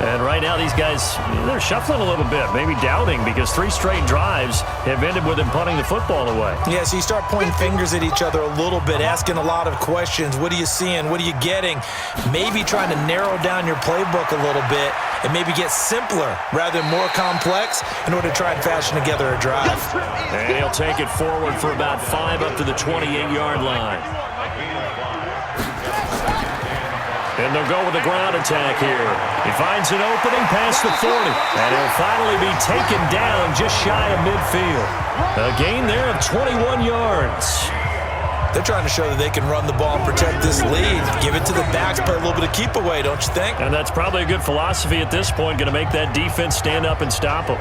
And right now these guys, they're shuffling a little bit, maybe doubting, because 3 straight drives have ended with them punting the football away. Yeah, so you start pointing fingers at each other a little bit, asking a lot of questions. What are you seeing? What are you getting? Maybe trying to narrow down your playbook a little bit and maybe get simpler rather than more complex in order to try and fashion together a drive. And he'll take it forward for about 5 up to the 28-yard line. And they'll go with a ground attack here. He finds an opening past the 40. And he'll finally be taken down just shy of midfield. A gain there of 21 yards. They're trying to show that they can run the ball and protect this lead. Give it to the backs, play a little bit of keep away, don't you think? And that's probably a good philosophy at this point, going to make that defense stand up and stop them.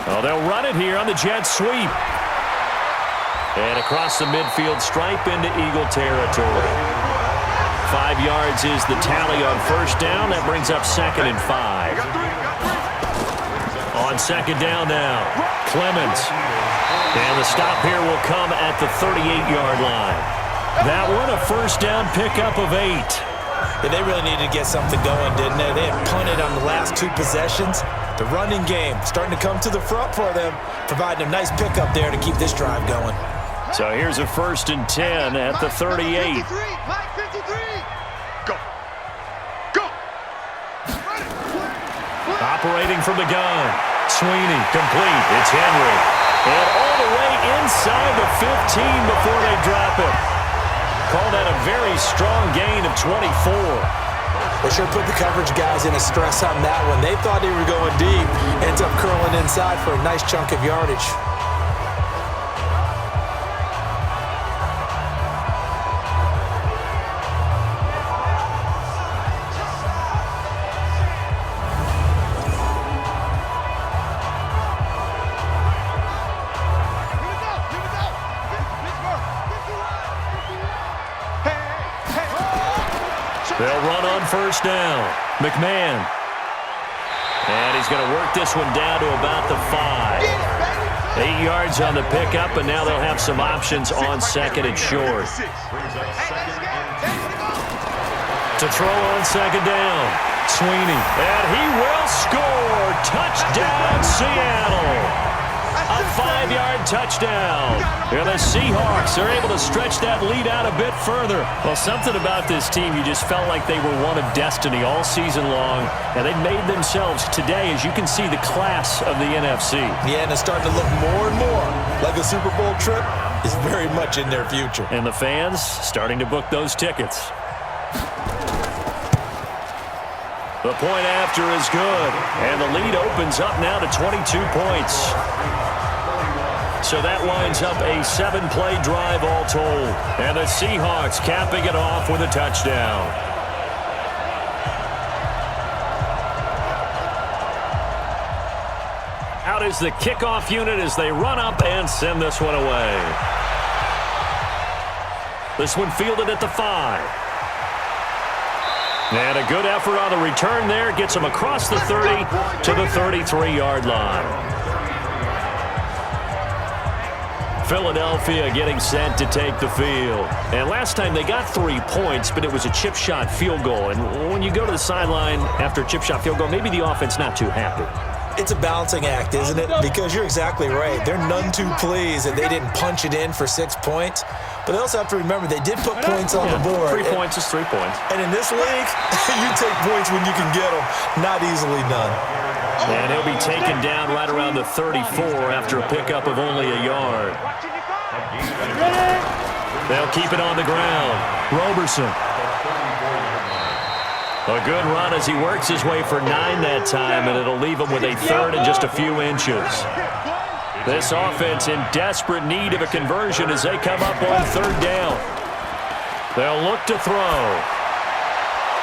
Oh, they'll run it here on the jet sweep. And across the midfield stripe into Eagle territory. 5 yards is the tally on first down. That brings up 2nd and 5. On 2nd down now, Clemens. And the stop here will come at the 38-yard line. That one a first down pickup of 8. Yeah, they really needed to get something going, didn't they? They had punted on the last 2 possessions. The running game starting to come to the front for them, providing a nice pickup there to keep this drive going. So here's a 1st and 10 at the 38. Go. Go. Operating from the gun. Sweeney, complete. It's Henry. And all the way inside the 15 before they drop it. Call that a very strong gain of 24. They sure put the coverage guys in a stress on that one. They thought they were going deep. Ends up curling inside for a nice chunk of yardage. They'll run on first down. McMahon. And he's going to work this one down to about the 5. 8 yards on the pickup, and now they'll have some options on 2nd and short. To throw on 2nd down. Sweeney. And he will score. Touchdown, Seattle. A 5-yard touchdown. And the Seahawks are able to stretch that lead out a bit further. Well, something about this team, you just felt like they were one of destiny all season long. And they made themselves today, as you can see, the class of the NFC. Yeah, and it's starting to look more and more like a Super Bowl trip is very much in their future. And the fans starting to book those tickets. The point after is good. And the lead opens up now to 22 points. So that winds up a 7-play drive all told. And the Seahawks capping it off with a touchdown. Out is the kickoff unit as they run up and send this one away. This one fielded at the 5. And a good effort on the return there. Gets them across the 30 to the 33-yard line. Philadelphia getting set to take the field. And last time they got 3 points, but it was a chip shot field goal. And when you go to the sideline after a chip shot field goal, maybe the offense not too happy. It's a balancing act, isn't it? Because you're exactly right. They're none too pleased that they didn't punch it in for 6 points. But they also have to remember they did put points on the board. 3 points is 3 points. And in this league, you take points when you can get them. Not easily done. And he'll be taken down right around the 34 after a pickup of only a yard. They'll keep it on the ground. Roberson. A good run as he works his way for 9 that time, and it'll leave him with a 3rd and just a few inches. This offense in desperate need of a conversion as they come up on 3rd down. They'll look to throw.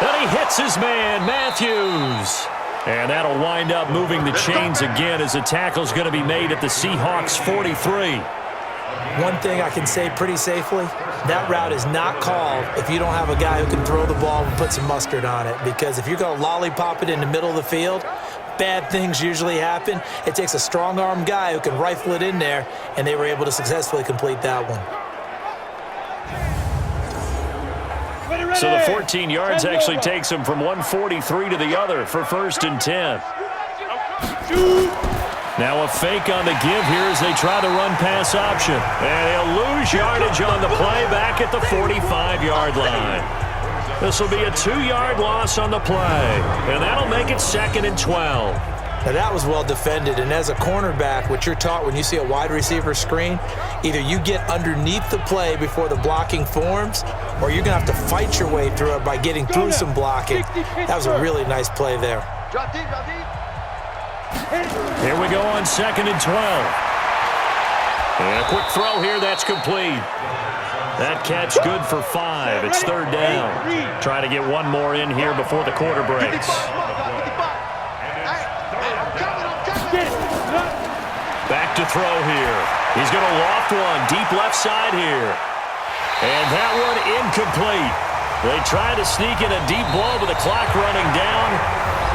And he hits his man, Matthews. And that'll wind up moving the chains again as the tackle's going to be made at the Seahawks 43. One thing I can say pretty safely, that route is not called if you don't have a guy who can throw the ball and put some mustard on it. Because if you're going to lollipop it in the middle of the field, bad things usually happen. It takes a strong-arm guy who can rifle it in there, and they were able to successfully complete that one. So the 14 yards actually takes him from 143 to the other for 1st and 10. Now a fake on the give here as they try the run-pass option. And he'll lose yardage on the play back at the 45-yard line. This will be a 2-yard loss on the play, and that'll make it 2nd and 12. Now that was well defended, and as a cornerback, what you're taught when you see a wide receiver screen, either you get underneath the play before the blocking forms, or you're going to have to fight your way through it by getting through some blocking. That was a really nice play there. Here we go on 2nd and 12. And a quick throw here, that's complete. That catch good for 5. It's 3rd down. Try to get one more in here before the quarter breaks. Back to throw here. He's going to loft one deep left side here. And that one incomplete. They try to sneak in a deep ball with the clock running down,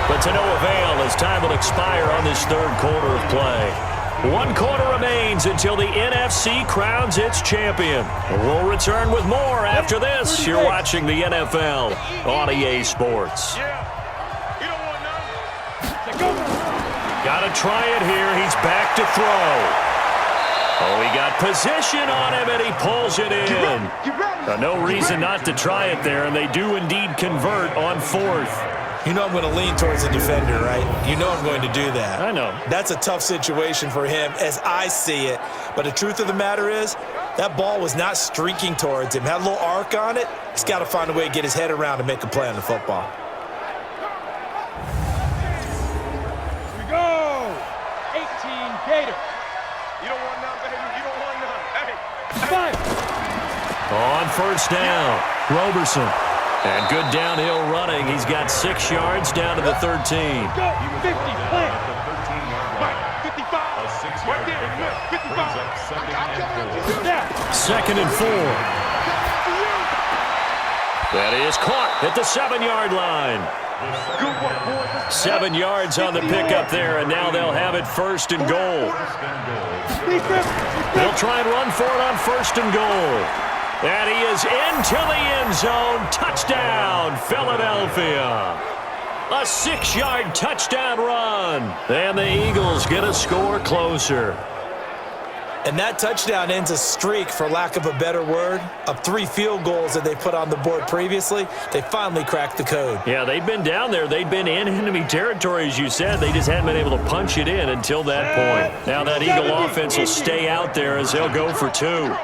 but to no avail as time will expire on this 3rd quarter of play. 1 quarter remains until the NFC crowns its champion. We'll return with more after this. You're watching the NFL on EA Sports. Got to try it here. He's back to throw. Oh, he got position on him, and he pulls it in. No reason not to try it there, and they do indeed convert on 4th. You know I'm going to lean towards the defender, right? You know I'm going to do that. I know. That's a tough situation for him as I see it. But the truth of the matter is, that ball was not streaking towards him. Had a little arc on it. He's got to find a way to get his head around and make a play on the football. Here we go. 18 Gator. You don't want none, baby. You don't want none. Hey. 5. On 1st down, Roberson. And good downhill running. He's got 6 yards down to the 13. Go. 50. Plant. 55. Right there. 55. 2nd and 4. That is caught at the 7-yard line. 7 yards on the pickup there, and now they'll have it 1st and goal. They'll try and run for it on 1st and goal. And he is into the end zone. Touchdown, Philadelphia. A 6-yard touchdown run. And the Eagles get a score closer. And that touchdown ends a streak, for lack of a better word, of 3 field goals that they put on the board previously. They finally cracked the code. Yeah, they've been down there. They've been in enemy territory, as you said. They just hadn't been able to punch it in until that point. Now that Eagle offense will stay out there as they'll go for 2.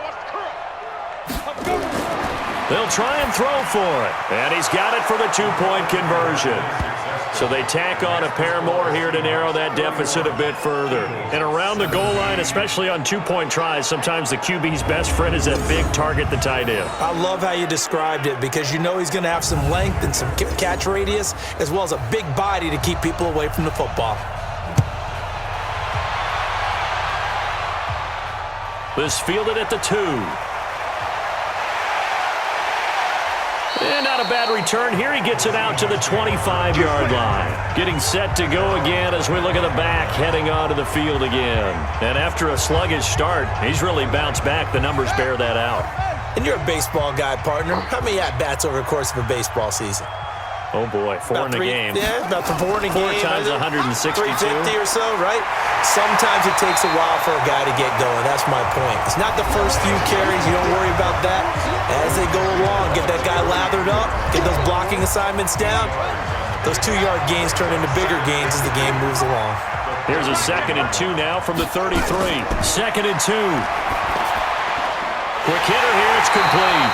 They'll try and throw for it. And he's got it for the 2-point conversion. So they tack on a pair more here to narrow that deficit a bit further. And around the goal line, especially on 2-point tries, sometimes the QB's best friend is that big target, the tight end. I love how you described it, because you know he's going to have some length and some catch radius, as well as a big body to keep people away from the football. This fielded at the 2. And not a bad return here. He gets it out to the 25-yard line. Getting set to go again as we look at the back heading onto the field again. And after a sluggish start, he's really bounced back. The numbers bear that out. And you're a baseball guy, partner. How many at-bats over the course of a baseball season? Oh, boy, 4 in a game. Yeah, about 4 in a game. 4 times 162. 350 or so, right? Sometimes it takes a while for a guy to get going. That's my point. It's not the first few carries. You don't worry about that. As they go along, get that guy lathered up, get those blocking assignments down. Those 2-yard gains turn into bigger gains as the game moves along. Here's a 2nd and 2 now from the 33. 2nd and 2. Quick hitter here. It's complete.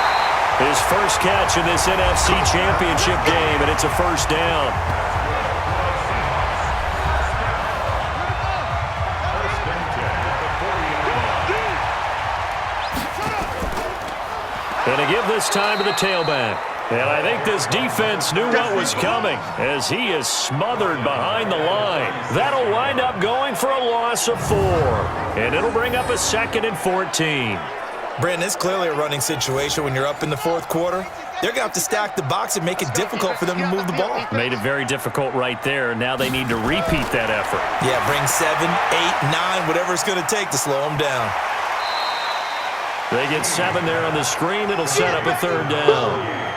His first catch in this NFC Championship game, and it's a 1st down. And a give this time to the tailback. And I think this defense knew what was coming as he is smothered behind the line. That'll wind up going for a loss of 4. And it'll bring up a 2nd and 14. Brandon, it's clearly a running situation when you're up in the fourth quarter. They're going to have to stack the box and make it difficult for them to move the ball. Made it very difficult right there. Now they need to repeat that effort. Yeah, bring 7, 8, 9, whatever it's going to take to slow them down. They get 7 there on the screen. It'll set up a 3rd down.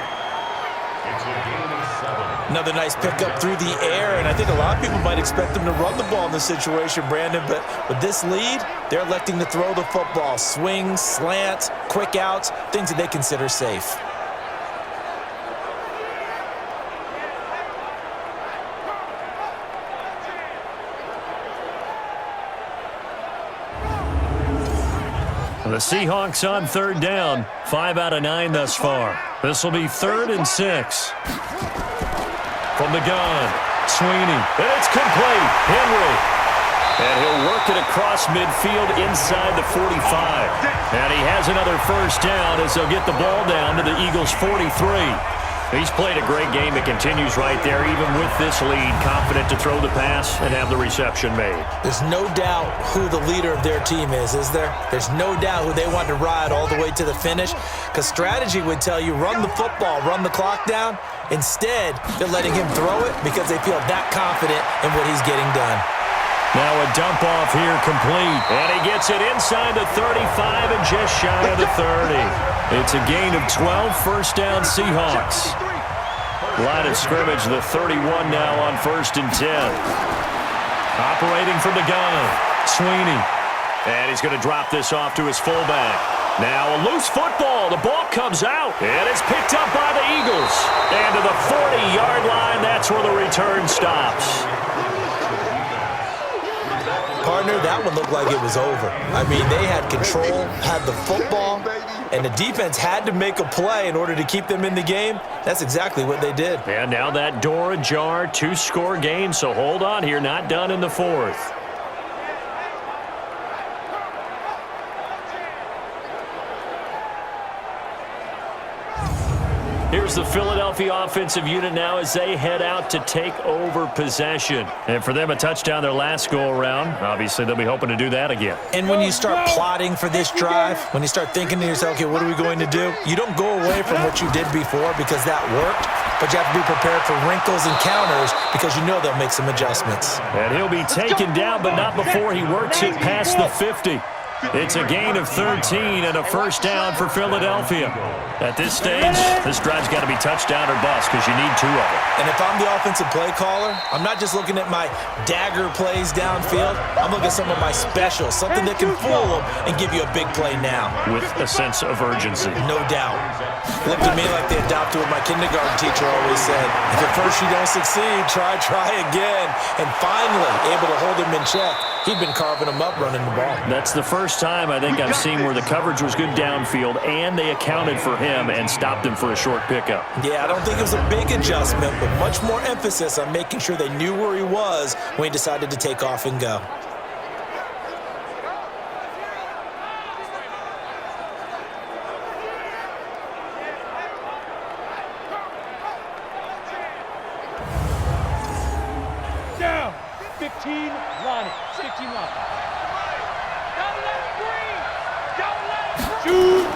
Another nice pickup through the air, and I think a lot of people might expect them to run the ball in this situation, Brandon, but with this lead, they're electing to throw the football. Swings, slants, quick outs, things that they consider safe. The Seahawks on 3rd down. 5 out of 9 thus far. This will be 3rd and 6. From the gun, Sweeney, and it's complete. Henry, and he'll work it across midfield inside the 45. And he has another 1st down as they'll get the ball down to the Eagles' 43. He's played a great game. It continues right there, even with this lead, confident to throw the pass and have the reception made. There's no doubt who the leader of their team is there? There's no doubt who they want to ride all the way to the finish, because strategy would tell you run the football, run the clock down. Instead, they're letting him throw it because they feel that confident in what he's getting done. Now a dump off here complete, and he gets it inside the 35 and just shy of the 30. It's a gain of 12, 1st down Seahawks. Line of scrimmage, the 31 now on 1st and 10. Operating from the gun, Sweeney. And he's going to drop this off to his fullback. Now a loose football. The ball comes out, and it's picked up by the Eagles. And to the 40-yard line, that's where the return stops. Partner, that one looked like it was over. I mean, they had control, had the football, and the defense had to make a play in order to keep them in the game. That's exactly what they did. And now that door ajar, 2-score game, so hold on here, not done in the 4th. Here's the Philadelphia offensive unit now as they head out to take over possession. And for them, a touchdown their last go-around. Obviously, they'll be hoping to do that again. And when you start plotting for this drive, when you start thinking to yourself, okay, what are we going to do? You don't go away from what you did before because that worked, but you have to be prepared for wrinkles and counters because you know they'll make some adjustments. And he'll be taken down, but not before he works it past the 50. It's a gain of 13 and a 1st down for Philadelphia. At this stage, this drive's got to be touchdown or bust because you need 2 of them. And if I'm the offensive play caller, I'm not just looking at my dagger plays downfield. I'm looking at some of my specials, something that can fool them and give you a big play now. With a sense of urgency. No doubt. Looked to me like they adopted what my kindergarten teacher always said. If at first you don't succeed, try again. And finally, able to hold him in check. He'd been carving him up running the ball. That's the first time I think I've seen where the coverage was good downfield and they accounted for him and stopped him for a short pickup. Yeah, I don't think it was a big adjustment, but much more emphasis on making sure they knew where he was when he decided to take off and go. Down. 15, Lonnie. 15, Lonnie. Shoot.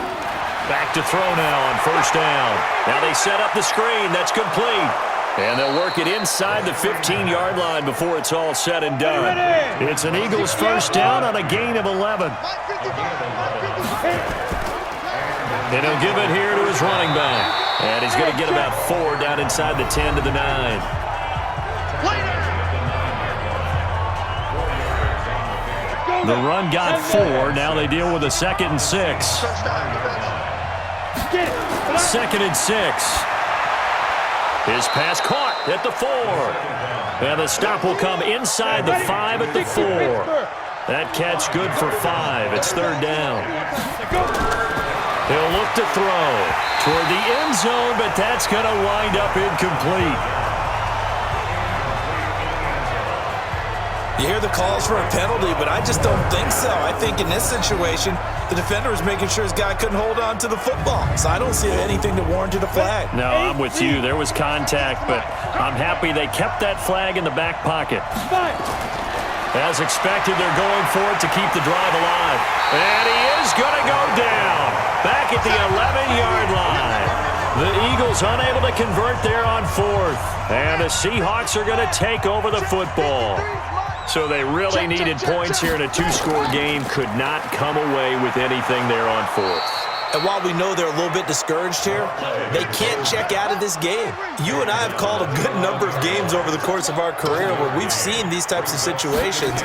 Back to throw now on 1st down. Now they set up the screen. That's complete. And they'll work it inside the 15-yard line before it's all said and done. It's an Eagles 1st down on a gain of 11. And he'll give it here to his running back. And he's going to get about 4 down inside the 10 to the 9. The run got 4. Now they deal with a 2nd and 6. 2nd and 6. His pass caught at the 4. And the stop will come inside the 5 at the 4. That catch good for 5. It's 3rd down. He'll look to throw toward the end zone, but that's going to wind up incomplete. You hear the calls for a penalty, but I just don't think so. I think in this situation, the defender was making sure his guy couldn't hold on to the football. So I don't see anything that warranted a flag. No, I'm with you. There was contact, but I'm happy they kept that flag in the back pocket. As expected, they're going for it to keep the drive alive. And he is going to go down back at the 11-yard line. The Eagles unable to convert there on fourth. And the Seahawks are going to take over the football. So they really needed points here in a two-score game. Could not come away with anything there on fourth. And while we know they're a little bit discouraged here, they can't check out of this game. You and I have called a good number of games over the course of our career where we've seen these types of situations.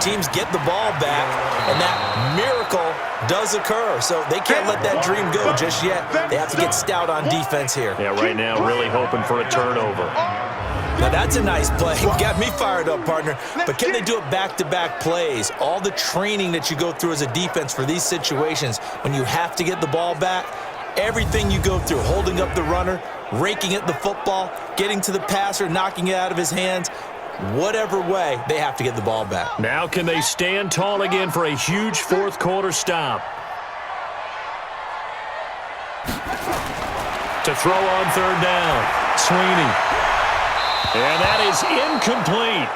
Teams get the ball back, and that miracle does occur. So they can't let that dream go just yet. They have to get stout on defense here. Yeah, right now really hoping for a turnover. Now, that's a nice play. Got me fired up, partner. But can they do it back-to-back plays? All the training that you go through as a defense for these situations, when you have to get the ball back, everything you go through, holding up the runner, raking at the football, getting to the passer, knocking it out of his hands, whatever way, they have to get the ball back. Now can they stand tall again for a huge fourth-quarter stop? To throw on third down, Sweeney. And that is incomplete.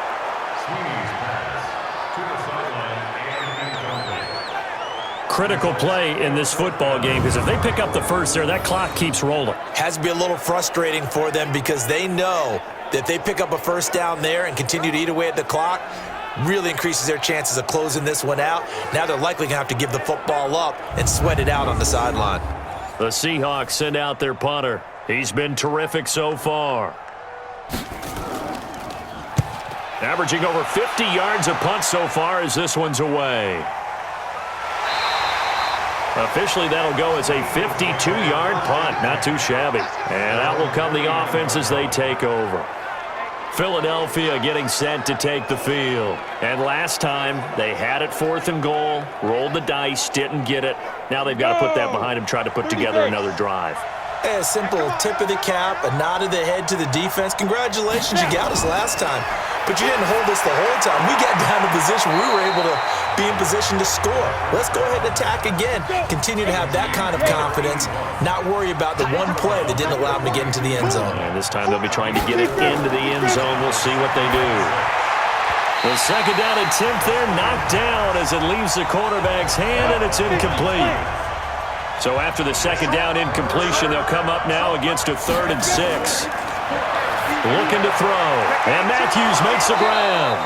Critical play in this football game because if they pick up the first there, that clock keeps rolling. Has to be a little frustrating for them because they know that if they pick up a first down there and continue to eat away at the clock, really increases their chances of closing this one out. Now they're likely going to have to give the football up and sweat it out on the sideline. The Seahawks send out their punter. He's been terrific so far. Averaging over 50 yards a punt so far as this one's away. Officially, that'll go as a 52-yard punt. Not too shabby. And out will come the offense as they take over. Philadelphia getting set to take the field. And last time, they had it fourth and goal, rolled the dice, didn't get it. Now they've got to put that behind them, try to put together another drive. A simple tip of the cap, a nod of the head to the defense. Congratulations, you got us last time. But you didn't hold us the whole time. We got down to position where we were able to be in position to score. Let's go ahead and attack again. Continue to have that kind of confidence, not worry about the one play that didn't allow them to get into the end zone. And this time they'll be trying to get it into the end zone. We'll see what they do. The second down attempt there knocked down as it leaves the quarterback's hand, and it's incomplete. So after the second down incompletion, they'll come up now against a 3rd and 6. Looking to throw. And Matthews makes the ground.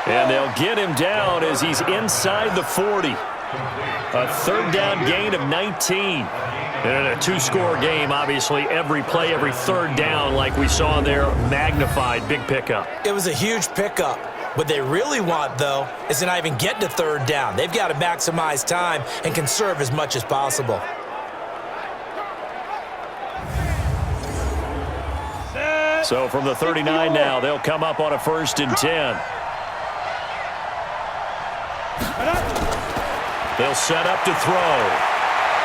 And they'll get him down as he's inside the 40. A 3rd down gain of 19. And in a two-score game, obviously, every play, every 3rd down, like we saw there, magnified. Big pickup. It was a huge pickup. What they really want, though, is to not even get to 3rd down. They've got to maximize time and conserve as much as possible. So from the 39 now, they'll come up on a 1st and 10. They'll set up to throw.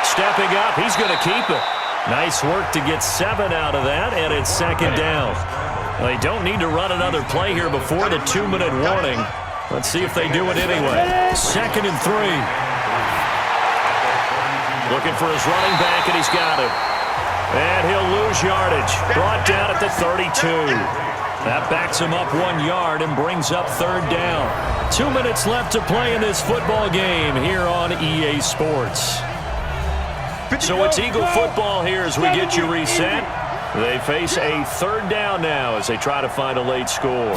Stepping up, he's going to keep it. Nice work to get 7 out of that, and it's 2nd down. They don't need to run another play here before the 2-minute warning. Let's see if they do it anyway. 2nd and 3. Looking for his running back, and he's got it. And he'll lose yardage. Brought down at the 32. That backs him up 1 yard and brings up 3rd down. 2 minutes left to play in this football game here on EA Sports. So it's Eagle football here as we get you reset. They face a 3rd down now as they try to find a late score.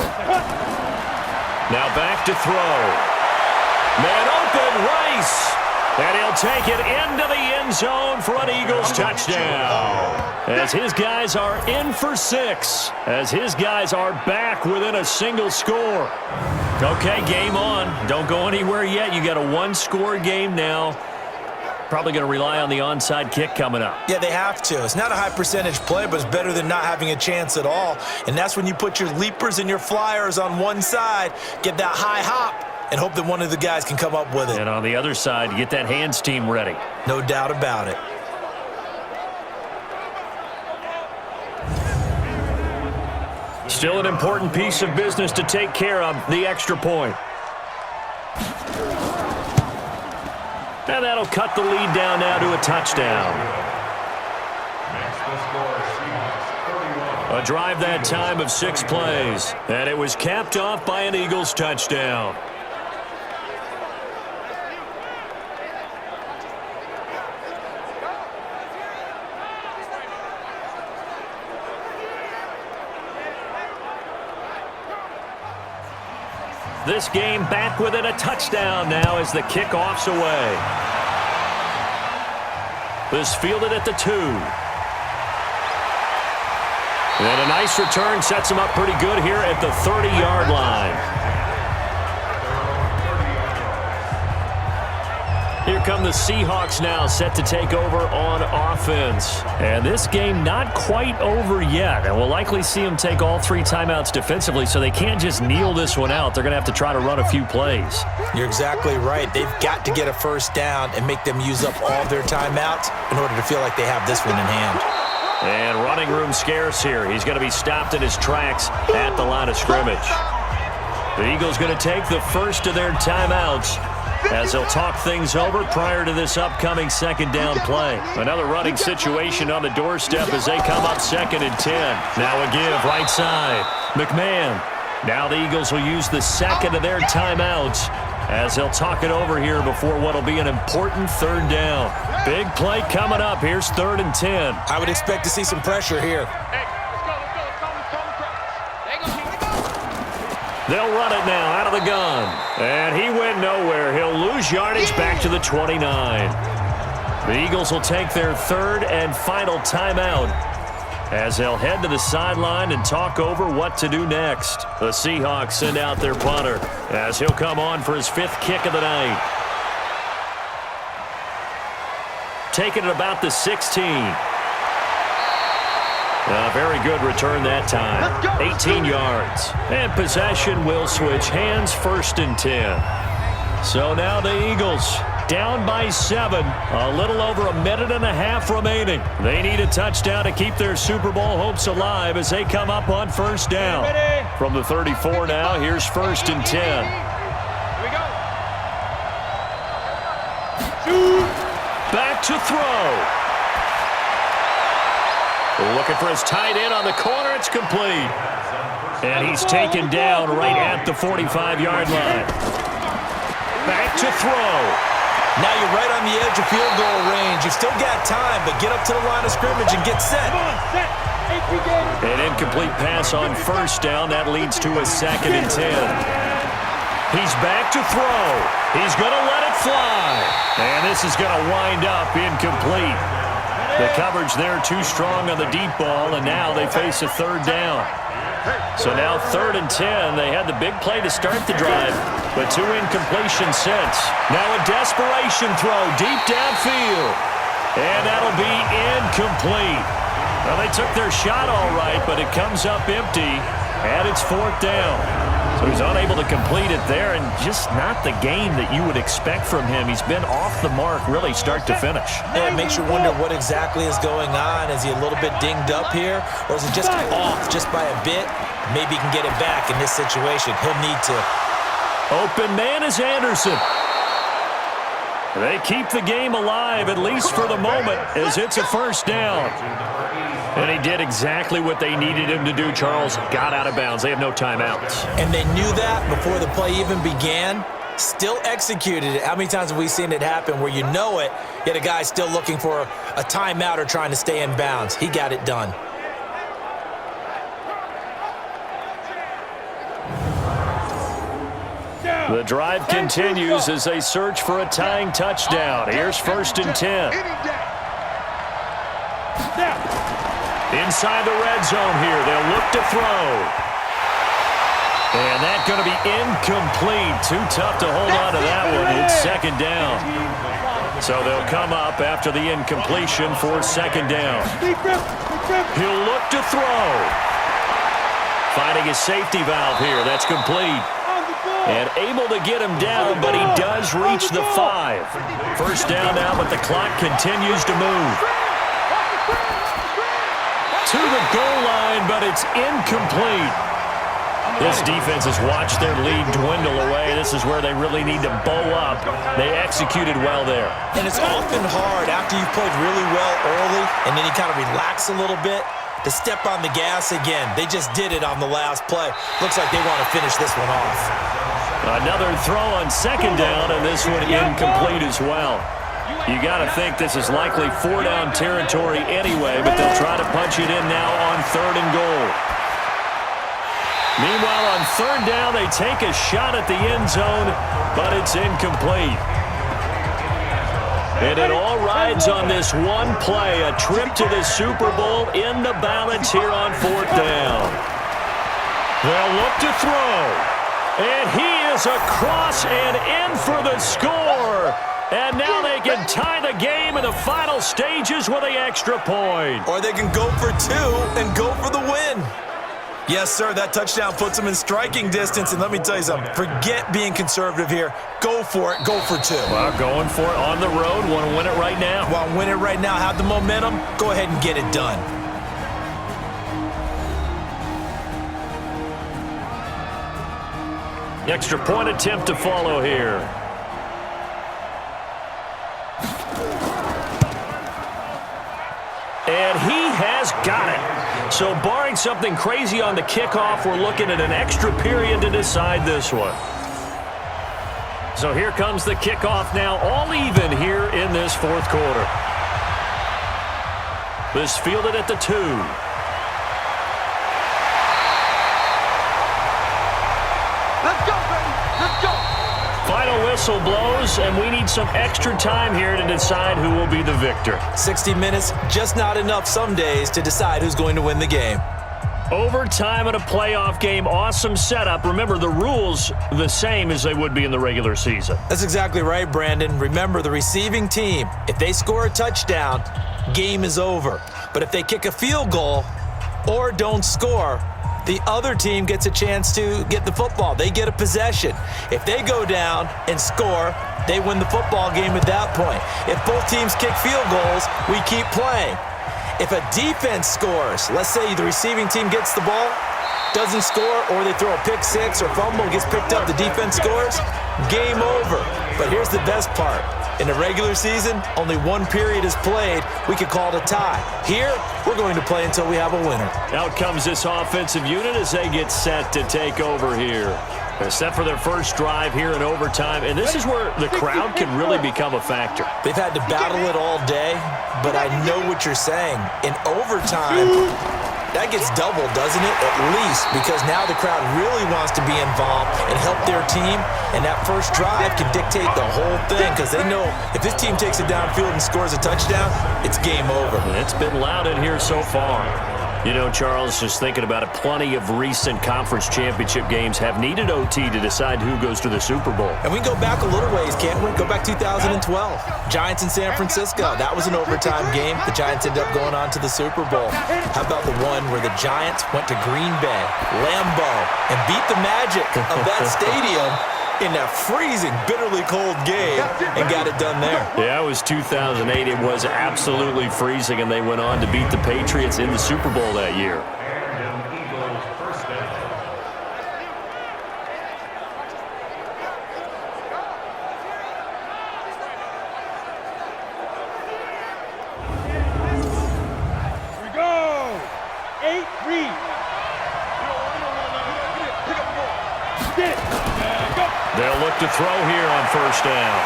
Now back to throw. Man open, Rice. And he'll take it into the end zone for an Eagles touchdown. As his guys are in for 6. As his guys are back within a single score. Okay, game on. Don't go anywhere yet. You got a 1-score game now. Probably going to rely on the onside kick coming up. Yeah, they have to. It's not a high percentage play, but it's better than not having a chance at all. And that's when you put your leapers and your flyers on one side, get that high hop, and hope that one of the guys can come up with it. And on the other side, get that hands team ready. No doubt about it. Still an important piece of business to take care of, the extra point. And that'll cut the lead down now to a touchdown. A drive that time of 6 plays, and it was capped off by an Eagles touchdown. This game back within a touchdown now as the kickoff's away. This fielded at the 2. And a nice return sets him up pretty good here at the 30-yard line. Here come the Seahawks now, set to take over on offense. And this game not quite over yet. And we'll likely see them take all 3 timeouts defensively, so they can't just kneel this one out. They're going to have to try to run a few plays. You're exactly right. They've got to get a first down and make them use up all their timeouts in order to feel like they have this one in hand. And running room scarce here. He's going to be stopped in his tracks at the line of scrimmage. The Eagles going to take the first of their timeouts as they'll talk things over prior to this upcoming second down play. Another running situation on the doorstep as they come up 2nd and 10. Now a give right side. McMahon. Now the Eagles will use the second of their timeouts as they'll talk it over here before what will be an important 3rd down. Big play coming up. Here's 3rd and 10. I would expect to see some pressure here. They'll run it now out of the gun. And he went nowhere. He'll lose yardage back to the 29. The Eagles will take their 3rd and final timeout as they'll head to the sideline and talk over what to do next. The Seahawks send out their punter as he'll come on for his 5th kick of the night. Taking it about the 16. A very good return that time. 18 yards. And possession will switch hands, 1st and 10. So now the Eagles down by 7. A little over a minute and a half remaining. They need a touchdown to keep their Super Bowl hopes alive as they come up on 1st down. From the 34 now, here's 1st and 10. Here we go. Back to throw. Looking for his tight end on the corner. It's complete. And he's taken down right at the 45-yard line. Back to throw. Now you're right on the edge of field goal range. You've still got time, but get up to the line of scrimmage and get set. An incomplete pass on 1st down. That leads to a 2nd and 10. He's back to throw. He's going to let it fly. And this is going to wind up incomplete. The coverage there too strong on the deep ball, and now they face a 3rd down. So now 3rd and 10. They had the big play to start the drive, but 2 incompletions since. Now a desperation throw deep downfield, and that'll be incomplete. Well, they took their shot all right, but it comes up empty, and it's 4th down. So he's unable to complete it there, and just not the game that you would expect from him. He's been off the mark really start to finish. Yeah, it makes you wonder what exactly is going on. Is he a little bit dinged up here, or is it just off just by a bit? Maybe he can get it back in this situation. He'll need to. Open man is Anderson. They keep the game alive, at least for the moment, as it's a 1st down. And he did exactly what they needed him to do, Charles. Got out of bounds. They have no timeouts. And they knew that before the play even began. Still executed it. How many times have we seen it happen where you know it, yet a guy's still looking for a timeout or trying to stay in bounds? He got it done. The drive continues as they search for a tying touchdown. Here's 1st and 10. Inside the red zone here. They'll look to throw. And that's going to be incomplete. Too tough to hold on to that one. It's 2nd down. So they'll come up after the incompletion for 2nd down. He'll look to throw. Finding his safety valve here. That's complete. And able to get him down, but he does reach the 5. 1st down now, but the clock continues to move. To the goal line, but it's incomplete. This defense has watched their lead dwindle away. This is where they really need to bow up. They executed well there. And it's often hard after you've played really well early and then you kind of relax a little bit to step on the gas again. They just did it on the last play. Looks like they want to finish this one off. Another throw on second down, and this one incomplete as well. You got to think this is likely 4-down territory anyway, but they'll try to punch it in now on 3rd and goal. Meanwhile, on 3rd down, they take a shot at the end zone, but it's incomplete. And it all rides on this one play, a trip to the Super Bowl in the balance here on 4th down. They'll look to throw, and he is across and in for the score. And now they can tie the game in the final stages with the extra point. Or they can go for 2 and go for the win. Yes, sir, that touchdown puts them in striking distance. And let me tell you something, forget being conservative here. Go for it, go for 2. Well, going for it on the road. Want to win it right now? Want to win it right now, have the momentum, go ahead and get it done. Extra point attempt to follow here. And he has got it. So barring something crazy on the kickoff, we're looking at an extra period to decide this one. So here comes the kickoff now, all even here in this 4th quarter. This fielded at the 2. Let's go, baby. Let's go. Final whistle blows, and we need some extra time here to decide who will be the victor. 60 minutes, just not enough some days to decide who's going to win the game. Overtime in a playoff game, awesome setup. Remember, the rules the same as they would be in the regular season. That's exactly right, Brandon. Remember, the receiving team, if they score a touchdown, game is over. But if they kick a field goal or don't score, the other team gets a chance to get the football. They get a possession. If they go down and score, they win the football game at that point. If both teams kick field goals, we keep playing. If a defense scores, let's say the receiving team gets the ball, doesn't score, or they throw a pick six or fumble, gets picked up, the defense scores, game over. But here's the best part. In the regular season, only one period is played. We could call it a tie. Here, we're going to play until we have a winner. Out comes this offensive unit as they get set to take over here. They're set for their first drive here in overtime, and this is where the crowd can really become a factor. They've had to battle it all day, but I know what you're saying. In overtime, that gets doubled, doesn't it? At least, because now the crowd really wants to be involved and help their team, and that first drive can dictate the whole thing because they know if this team takes it downfield and scores a touchdown, it's game over. And it's been loud in here so far. You know, Charles, just thinking about it, plenty of recent conference championship games have needed OT to decide who goes to the Super Bowl. And we can go back a little ways, can't we? Go back 2012. Giants in San Francisco. That was an overtime game. The Giants ended up going on to the Super Bowl. How about the one where the Giants went to Green Bay, Lambeau, and beat the magic of that stadium in that freezing, bitterly cold game and got it done there. Yeah, it was 2008. It was absolutely freezing, and they went on to beat the Patriots in the Super Bowl that year. Here we go. 8-3. Get it. Go. They'll look to throw here on first down.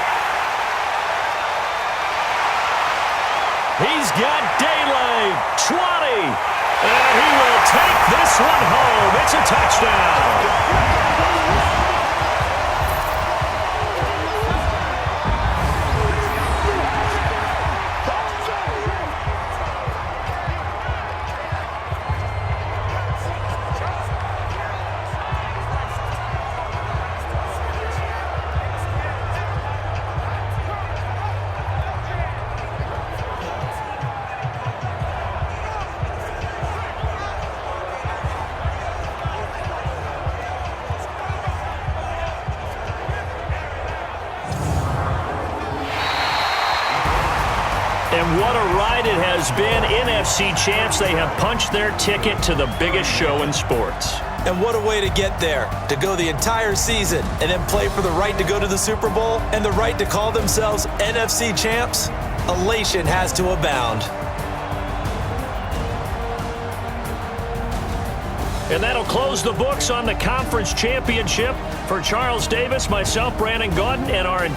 He's got daylight. 20. And he will take this one home. It's a touchdown. And what a ride it has been. NFC champs, they have punched their ticket to the biggest show in sports. And what a way to get there, to go the entire season and then play for the right to go to the Super Bowl and the right to call themselves NFC champs. Elation has to abound. And that'll close the books on the conference championship. For Charles Davis, myself, Brandon Gaudin, and our entire